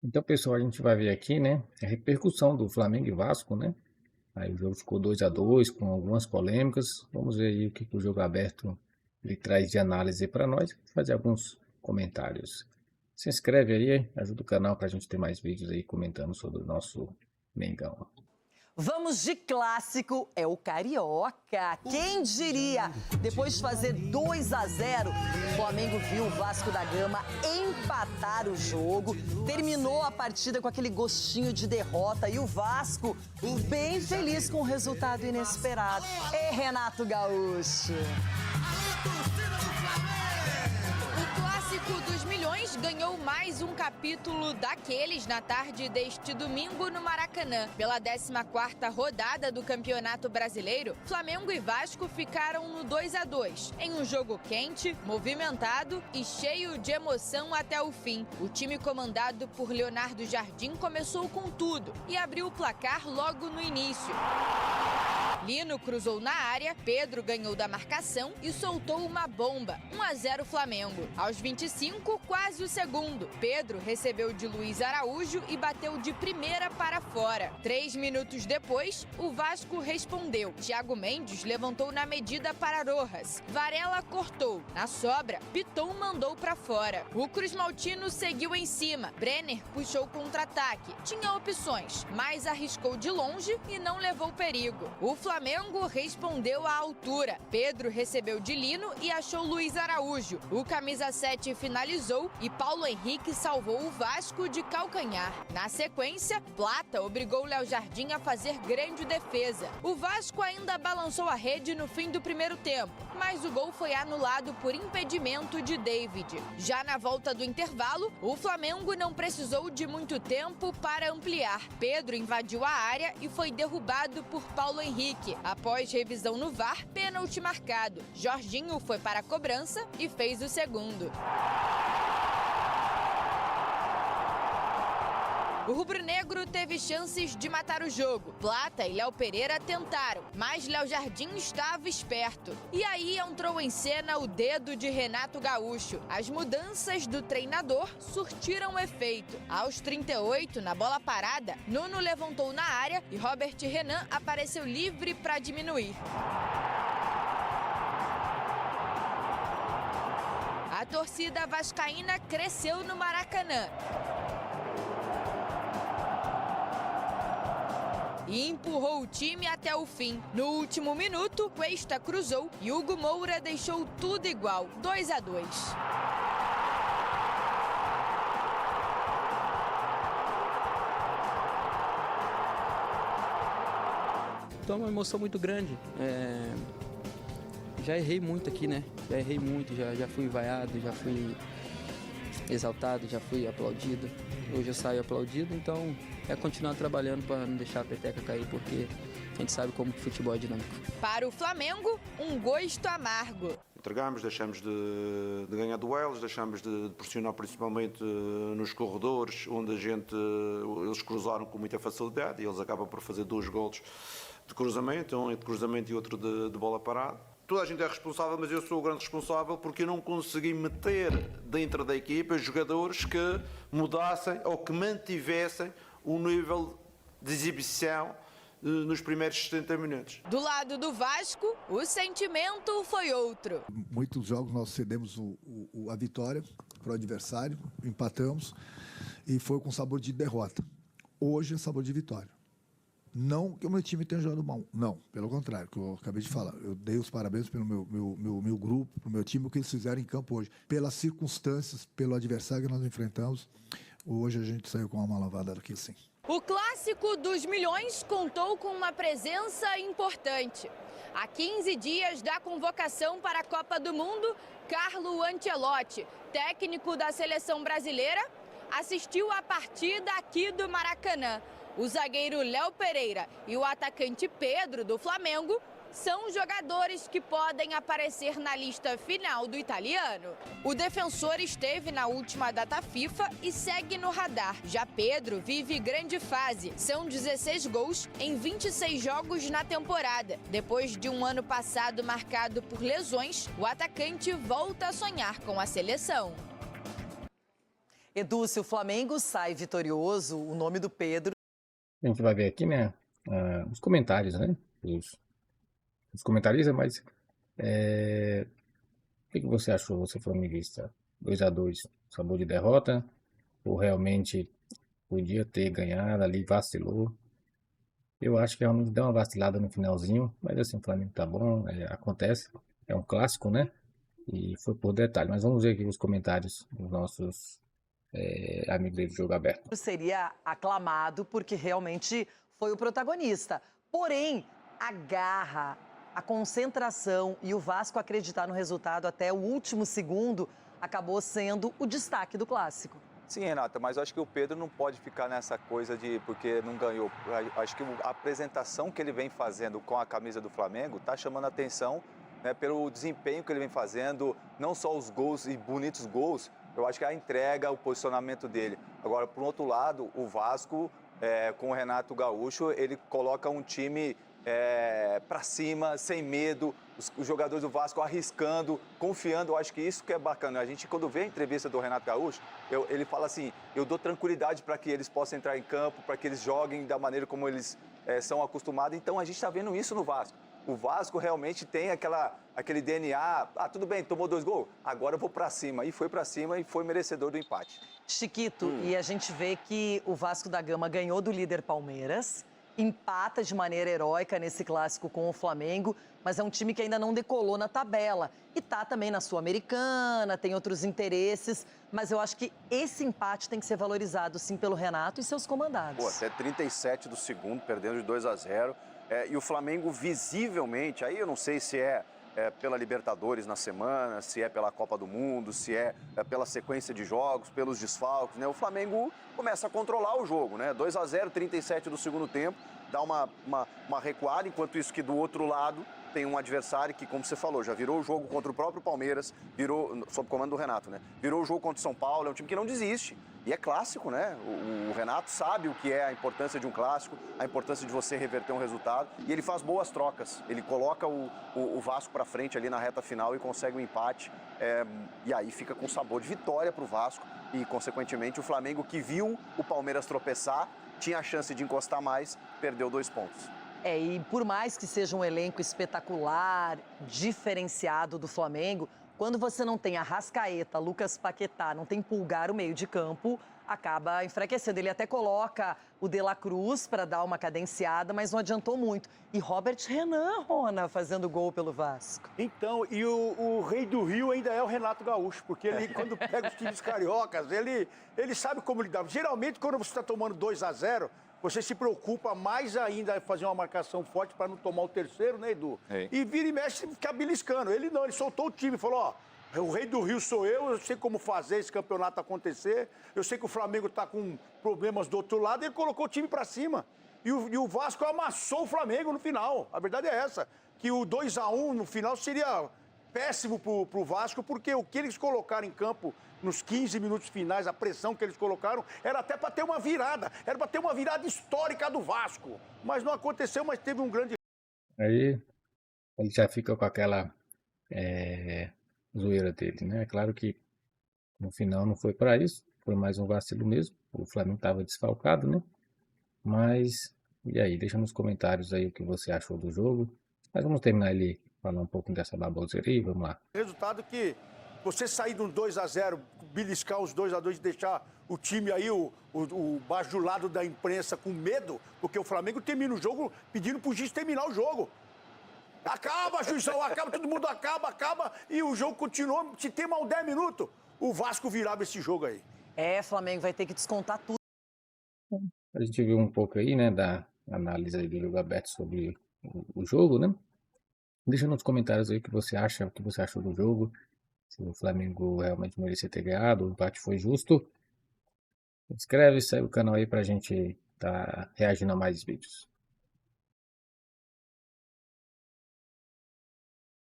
Então, pessoal, a gente vai ver aqui, né, a repercussão do Flamengo e Vasco, né? Aí o jogo ficou 2-2 com algumas polêmicas. Vamos ver aí o que o jogo aberto ele traz de análise para nós, fazer alguns comentários. Se inscreve aí, ajuda o canal para a gente ter mais vídeos aí comentando sobre o nosso Mengão. Vamos de clássico, é o Carioca. Quem diria? Depois de fazer 2-0, o Flamengo viu o Vasco da Gama empatar o jogo. Terminou a partida com aquele gostinho de derrota e o Vasco bem feliz com o resultado inesperado. É Renato Gaúcho. O clássico dos milhões ganhou mais um capítulo daqueles na tarde deste domingo no Maracanã. Pela 14ª rodada do Campeonato Brasileiro, Flamengo e Vasco ficaram no 2-2, em um jogo quente, movimentado e cheio de emoção até o fim. O time comandado por Leonardo Jardim começou com tudo e abriu o placar logo no início. Lino cruzou na área, Pedro ganhou da marcação e soltou uma bomba. 1-0 Flamengo. Aos 25, quase o segundo. Pedro recebeu de Luiz Araújo e bateu de primeira para fora. 3 minutos depois, o Vasco respondeu. Thiago Mendes levantou na medida para Rojas. Varela cortou. Na sobra, Piton mandou para fora. O Cruz Maltino seguiu em cima. Brenner puxou contra-ataque. Tinha opções, mas arriscou de longe e não levou perigo. O Flamengo respondeu à altura. Pedro recebeu de Lino e achou Luiz Araújo. O camisa 7 finalizou e Paulo Henrique salvou o Vasco de calcanhar. Na sequência, Plata obrigou Léo Jardim a fazer grande defesa. O Vasco ainda balançou a rede no fim do primeiro tempo, mas o gol foi anulado por impedimento de David. Já na volta do intervalo, o Flamengo não precisou de muito tempo para ampliar. Pedro invadiu a área e foi derrubado por Paulo Henrique. Após revisão no VAR, pênalti marcado. Jorginho foi para a cobrança e fez o segundo. O rubro-negro teve chances de matar o jogo. Plata e Léo Pereira tentaram, mas Léo Jardim estava esperto. E aí entrou em cena o dedo de Renato Gaúcho. As mudanças do treinador surtiram efeito. Aos 38, na bola parada, Nuno levantou na área e Robert Renan apareceu livre para diminuir. A torcida vascaína cresceu no Maracanã e empurrou o time até o fim. No último minuto, Cuesta cruzou e Hugo Moura deixou tudo igual, 2-2. Então é uma emoção muito grande. Já errei muito aqui, né? Já errei muito, já fui vaiado, já fui exaltado, já fui aplaudido. Hoje eu saio aplaudido, então é continuar trabalhando para não deixar a peteca cair, porque a gente sabe como que futebol é dinâmico. Para o Flamengo, um gosto amargo. Entregamos, deixamos de ganhar duelos, deixamos de pressionar principalmente nos corredores, onde eles cruzaram com muita facilidade e eles acabam por fazer 2 golos de cruzamento, um de cruzamento e outro de bola parada. Toda a gente é responsável, mas eu sou o grande responsável porque eu não consegui meter dentro da equipa jogadores que mudassem ou que mantivessem o nível de exibição nos primeiros 70 minutos. Do lado do Vasco, o sentimento foi outro. Muitos jogos nós cedemos a vitória para o adversário, empatamos e foi com sabor de derrota. Hoje é sabor de vitória. Não que o meu time tenha jogado mal, não, pelo contrário, que eu acabei de falar. Eu dei os parabéns pelo meu grupo, pelo meu time, o que eles fizeram em campo hoje. Pelas circunstâncias, pelo adversário que nós enfrentamos, hoje a gente saiu com uma lavada daqui, sim. O clássico dos milhões contou com uma presença importante. Há 15 dias da convocação para a Copa do Mundo, Carlo Ancelotti, técnico da seleção brasileira, assistiu à partida aqui do Maracanã. O zagueiro Léo Pereira e o atacante Pedro, do Flamengo, são jogadores que podem aparecer na lista final do italiano. O defensor esteve na última data FIFA e segue no radar. Já Pedro vive grande fase. São 16 gols em 26 jogos na temporada. Depois de um ano passado marcado por lesões, o atacante volta a sonhar com a seleção. Edu, se o Flamengo sai vitorioso, o nome do Pedro A gente vai ver aqui, né, os comentários, né, os comentaristas, mas o que você achou, você flamenguista? 2-2, sabor de derrota? Ou realmente podia ter ganhado ali, vacilou? Eu acho que realmente deu uma vacilada no finalzinho, mas assim, o Flamengo tá bom, acontece, é um clássico, né? E foi por detalhe. Mas vamos ver aqui os comentários dos nossos amigos aí do Jogo Aberto. seria aclamado porque realmente foi o protagonista. Porém, a garra, a concentração e o Vasco acreditar no resultado até o último segundo acabou sendo o destaque do clássico. Sim, Renata, mas eu acho que o Pedro não pode ficar nessa coisa de porque não ganhou. Acho que a apresentação que ele vem fazendo com a camisa do Flamengo está chamando a atenção, né, pelo desempenho que ele vem fazendo, não só os gols e bonitos gols, eu acho que a entrega, o posicionamento dele. Agora, por outro lado, o Vasco, com o Renato Gaúcho, ele coloca um time para cima, sem medo, os jogadores do Vasco arriscando, confiando. Eu acho que isso que é bacana. A gente, quando vê a entrevista do Renato Gaúcho, ele fala assim, eu dou tranquilidade para que eles possam entrar em campo, para que eles joguem da maneira como eles são acostumados. Então, a gente está vendo isso no Vasco. O Vasco realmente tem aquele DNA, tudo bem, tomou 2 gols, agora eu vou para cima. E foi para cima e foi merecedor do empate. Chiquito, e a gente vê que o Vasco da Gama ganhou do líder Palmeiras, empata de maneira heróica nesse clássico com o Flamengo, mas é um time que ainda não decolou na tabela. E tá também na Sul-Americana, tem outros interesses, mas eu acho que esse empate tem que ser valorizado, sim, pelo Renato e seus comandados. Até 37 do segundo, perdendo de 2-0. E o Flamengo visivelmente, aí eu não sei se é pela Libertadores na semana, se é pela Copa do Mundo, se é pela sequência de jogos, pelos desfalques, né? O Flamengo começa a controlar o jogo, né? 2-0, 37 do segundo tempo, dá uma recuada, enquanto isso que do outro lado tem um adversário que, como você falou, já virou o jogo contra o próprio Palmeiras, virou, sob comando do Renato, né? Virou o jogo contra o São Paulo, é um time que não desiste. E é clássico, né? O Renato sabe o que é a importância de um clássico, a importância de você reverter um resultado, e ele faz boas trocas. Ele coloca o Vasco para frente ali na reta final e consegue um empate, e aí fica com sabor de vitória para o Vasco e, consequentemente, o Flamengo, que viu o Palmeiras tropeçar, tinha a chance de encostar mais, perdeu 2 pontos. E por mais que seja um elenco espetacular, diferenciado do Flamengo, quando você não tem Arrascaeta, Lucas Paquetá, não tem Pulgar o meio de campo, acaba enfraquecendo. Ele até coloca o De La Cruz para dar uma cadenciada, mas não adiantou muito. E Robert Renan, Rona, fazendo gol pelo Vasco. Então, e o rei do Rio ainda é o Renato Gaúcho, porque ele, quando pega os times cariocas, ele sabe como lidar. Geralmente, quando você está tomando 2-0, você se preocupa mais ainda em fazer uma marcação forte para não tomar o terceiro, né, Edu? É. E vira e mexe, fica beliscando. Ele não, ele soltou o time, falou, ó, o rei do Rio sou eu sei como fazer esse campeonato acontecer, eu sei que o Flamengo está com problemas do outro lado, ele colocou o time para cima. E o Vasco amassou o Flamengo no final. A verdade é essa, que o 2-1 no final seria péssimo pro Vasco, porque o que eles colocaram em campo nos 15 minutos finais, a pressão que eles colocaram, era até para ter uma virada. Era para ter uma virada histórica do Vasco. Mas não aconteceu, mas teve um grande... Aí ele já fica com aquela zoeira dele, né? É claro que no final não foi para isso, foi mais um vacilo mesmo. O Flamengo estava desfalcado, né? Mas, e aí? Deixa nos comentários aí o que você achou do jogo. Mas vamos terminar ali, falar um pouco dessa baboseira aí, vamos lá. Resultado que você sair de um 2-0, beliscar os 2-2 e deixar o time aí, o bajulado da imprensa com medo, porque o Flamengo termina o jogo pedindo pro juiz terminar o jogo. Acaba, juizão, acaba, todo mundo acaba, e o jogo continua. Se tem mal 10 minutos, o Vasco virava esse jogo aí. Flamengo vai ter que descontar tudo. A gente viu um pouco aí, né, da análise aí do Jogo Aberto sobre o jogo, né? Deixa nos comentários aí o que você acha, o que você achou do jogo. Se o Flamengo realmente merecia ter ganhado, o empate foi justo. Se inscreve, segue o canal aí pra gente tá reagindo a mais vídeos.